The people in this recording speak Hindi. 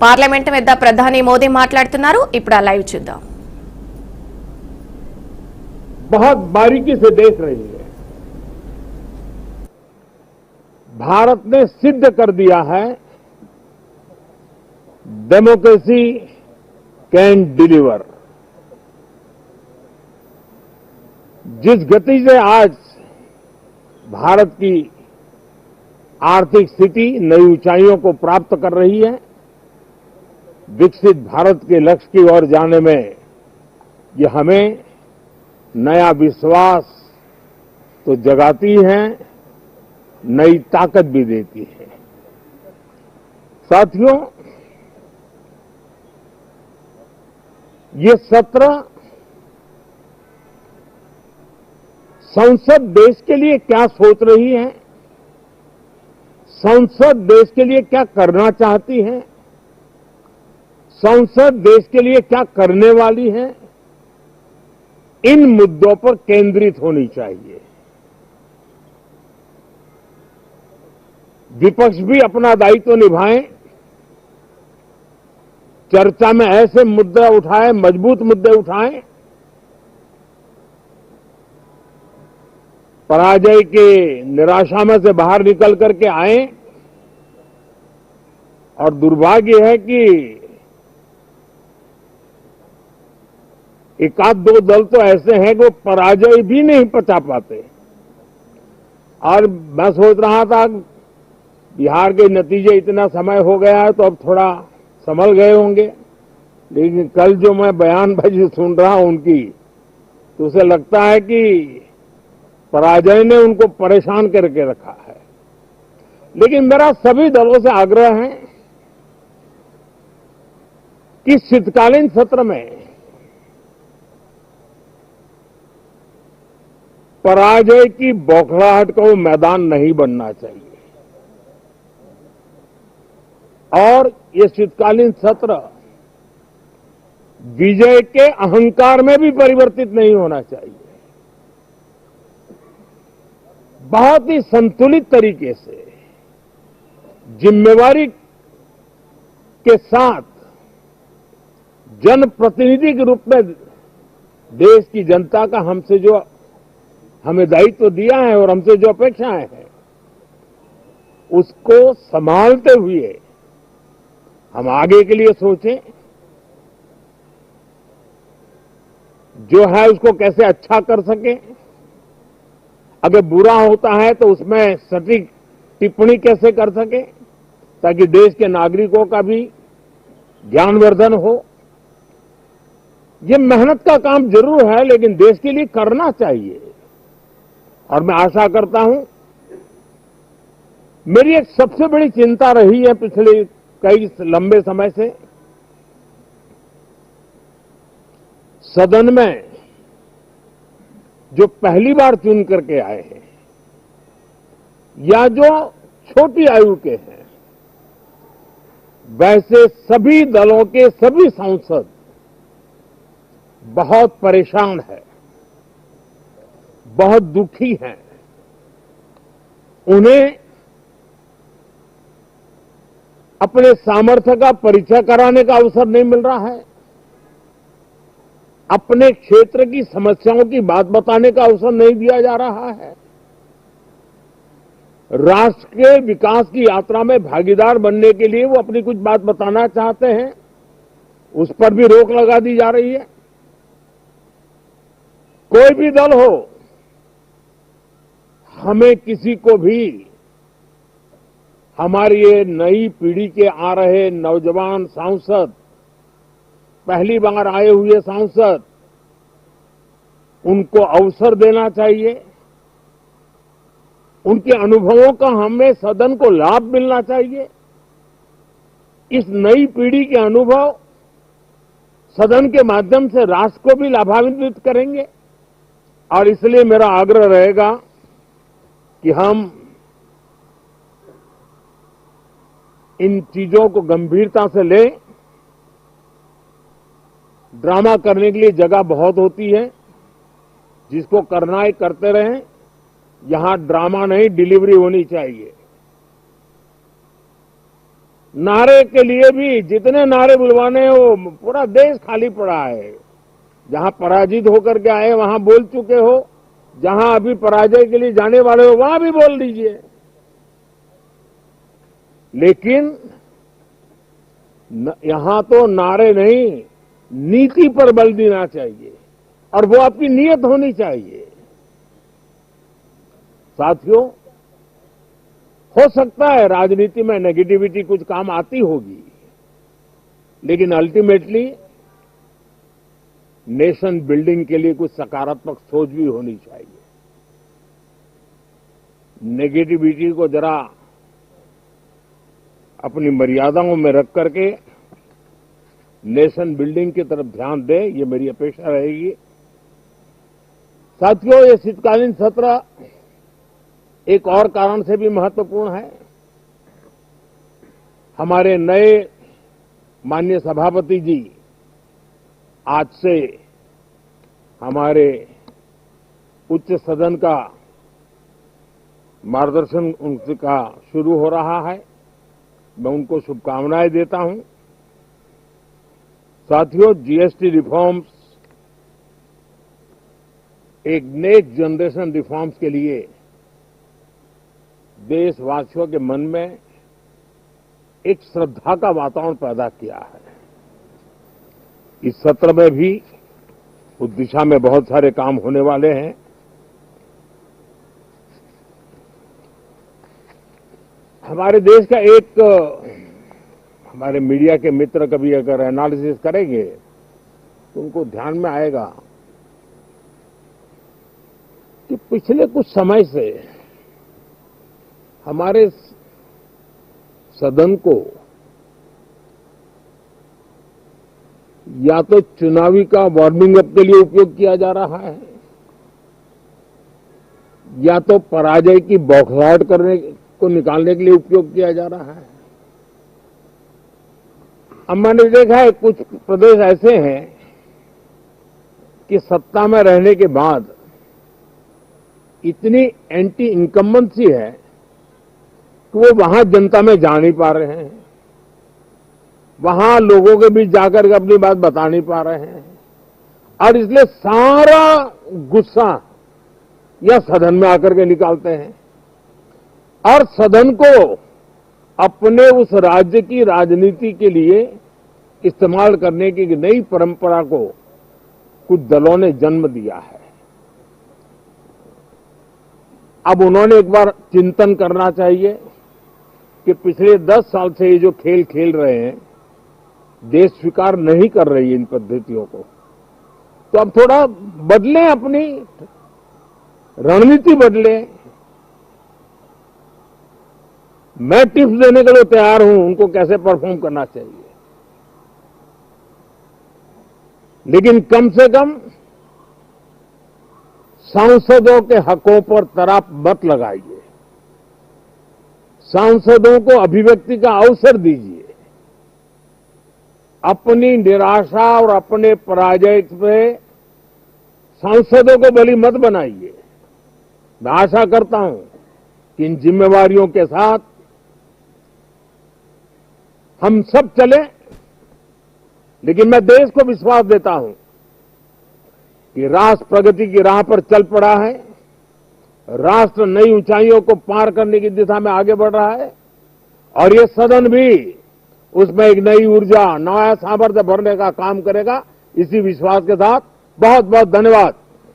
పార్లమెంట్ వద్ద ప్రధాని మోదీ మాట్లాడుతున్నారు. ఇప్పుడు ఆ లైవ్ చూద్దాం. बहुत बारीकी से देख रही है. भारत ने सिद्ध कर दिया है डेमोक्रेसी कैन डिलीवर. जिस गति से आज भारत की आर्थिक स्थिति नई ऊंचाइयों को प्राप्त कर रही है, विकसित भारत के लक्ष्य की ओर जाने में ये हमें नया विश्वास तो जगाती है, नई ताकत भी देती है. साथियों, ये सत्र संसद देश के लिए क्या सोच रही है, संसद देश के लिए क्या करना चाहती है, संसद देश के लिए क्या करने वाली है, इन मुद्दों पर केंद्रित होनी चाहिए. विपक्ष भी अपना दायित्व निभाएं, चर्चा में ऐसे मुद्दे उठाएं, मजबूत मुद्दे उठाएं, पराजय के निराशा में से बाहर निकल करके आए. और दुर्भाग्य है कि एक आध दो दल तो ऐसे हैं कि वो पराजय भी नहीं पचा पाते. और मैं सोच रहा था बिहार के नतीजे इतना समय हो गया है तो अब थोड़ा संभल गए होंगे, लेकिन कल जो मैं बयानबाजी सुन रहा हूं उनकी, तो उसे लगता है कि पराजय ने उनको परेशान करके रखा है. लेकिन मेरा सभी दलों से आग्रह है कि शीतकालीन सत्र में पराजय की बौखलाहट का वो मैदान नहीं बनना चाहिए. और ये शीतकालीन सत्र विजय के अहंकार में भी परिवर्तित नहीं होना चाहिए. बहुत ही संतुलित तरीके से जिम्मेवारी के साथ जनप्रतिनिधि के रूप में देश की जनता का हमसे जो हमें दायित्व दिया है और हमसे जो अपेक्षाएं हैं उसको संभालते हुए हम आगे के लिए सोचें. जो है उसको कैसे अच्छा कर सकें, अगर बुरा होता है तो उसमें सटीक टिप्पणी कैसे कर सकें ताकि देश के नागरिकों का भी ज्ञानवर्धन हो. ये मेहनत का काम जरूर है, लेकिन देश के लिए करना चाहिए. और मैं आशा करता हूं, मेरी एक सबसे बड़ी चिंता रही है पिछले कई लंबे समय से, सदन में जो पहली बार चुन करके आए हैं या जो छोटी आयु के हैं, वैसे सभी दलों के सभी सांसद बहुत परेशान हैं, बहुत दुखी हैं. उन्हें अपने सामर्थ्य का परिचय कराने का अवसर नहीं मिल रहा है, अपने क्षेत्र की समस्याओं की बात बताने का अवसर नहीं दिया जा रहा है. राष्ट्र के विकास की यात्रा में भागीदार बनने के लिए वो अपनी कुछ बात बताना चाहते हैं, उस पर भी रोक लगा दी जा रही है. कोई भी दल हो, हमें किसी को भी हमारी ये नई पीढ़ी के आ रहे नौजवान सांसद, पहली बार आए हुए सांसद, उनको अवसर देना चाहिए. उनके अनुभवों का हमें सदन को लाभ मिलना चाहिए. इस नई पीढ़ी के अनुभव सदन के माध्यम से राष्ट्र को भी लाभान्वित करेंगे. और इसलिए मेरा आग्रह रहेगा कि हम इन चीजों को गंभीरता से लें. ड्रामा करने के लिए जगह बहुत होती है, जिसको करना है करते रहें. यहां ड्रामा नहीं, डिलीवरी होनी चाहिए. नारे के लिए भी जितने नारे बुलवाने हैं वो पूरा देश खाली पड़ा है। जहां पराजित होकर के आए वहां बोल चुके हो, जहां अभी पराजय के लिए जाने वाले हो वहां भी बोल दीजिए। लेकिन यहां तो नारे नहीं, नीति पर बल देना चाहिए और वो आपकी नीयत होनी चाहिए। साथियों, हो सकता है राजनीति में नेगेटिविटी कुछ काम आती होगी, लेकिन अल्टीमेटली नेशन बिल्डिंग के लिए कुछ सकारात्मक सोच भी होनी चाहिए। नेगेटिविटी को जरा अपनी मर्यादाओं में रख करके नेशन बिल्डिंग की तरफ ध्यान दें, ये मेरी अपेक्षा रहेगी। साथियों, ये शीतकालीन सत्र एक और कारण से भी महत्वपूर्ण है। हमारे नए माननीय सभापति जी आज से हमारे उच्च सदन का मार्गदर्शन उनका शुरू हो रहा है। मैं उनको शुभकामनाएं देता हूं। साथियों, जीएसटी रिफॉर्म्स एक नेक्स्ट जनरेशन रिफॉर्म्स के लिए देशवासियों के मन में एक श्रद्धा का वातावरण पैदा किया है। इस सत्र में भी उस दिशा में बहुत सारे काम होने वाले हैं। हमारे देश का एक हमारे मीडिया के मित्र कभी अगर एनालिसिस करेंगे तो उनको ध्यान में आएगा कि पिछले कुछ समय से हमारे सदन को या तो चुनावी का वार्मिंग अप के लिए उपयोग किया जा रहा है, या तो पराजय की बौखलाहट करने को निकालने के लिए उपयोग किया जा रहा है। अब मैंने देखा है कुछ प्रदेश ऐसे हैं कि सत्ता में रहने के बाद इतनी एंटी इनकम्बेंसी है कि वो वहां जनता में जा नहीं पा रहे हैं, वहां लोगों के बीच जाकर के अपनी बात बता नहीं पा रहे हैं, और इसलिए सारा गुस्सा या सदन में आकर के निकालते हैं और सदन को अपने उस राज्य की राजनीति के लिए इस्तेमाल करने की नई परंपरा को कुछ दलों ने जन्म दिया है। अब उन्होंने एक बार चिंतन करना चाहिए कि पिछले 10 साल से ये जो खेल खेल रहे हैं, देश स्वीकार नहीं कर रही है इन पद्धतियों को, तो अब थोड़ा बदलें, अपनी रणनीति बदलें। मैं टिप्स देने के लिए तैयार हूं उनको कैसे परफॉर्म करना चाहिए, लेकिन कम से कम सांसदों के हकों पर तराप मत लगाइए, सांसदों को अभिव्यक्ति का अवसर दीजिए, अपनी निराशा और अपने पराजय पे सांसदों को बलि मत बनाइए। मैं आशा करता हूं कि इन जिम्मेवारियों के साथ हम सब चलें, लेकिन मैं देश को विश्वास देता हूं कि राष्ट्र प्रगति की राह पर चल पड़ा है, राष्ट्र नई ऊंचाइयों को पार करने की दिशा में आगे बढ़ रहा है और ये सदन भी उसमें एक नई ऊर्जा, नया सामर्थ्य भरने का काम करेगा। इसी विश्वास के साथ बहुत बहुत धन्यवाद।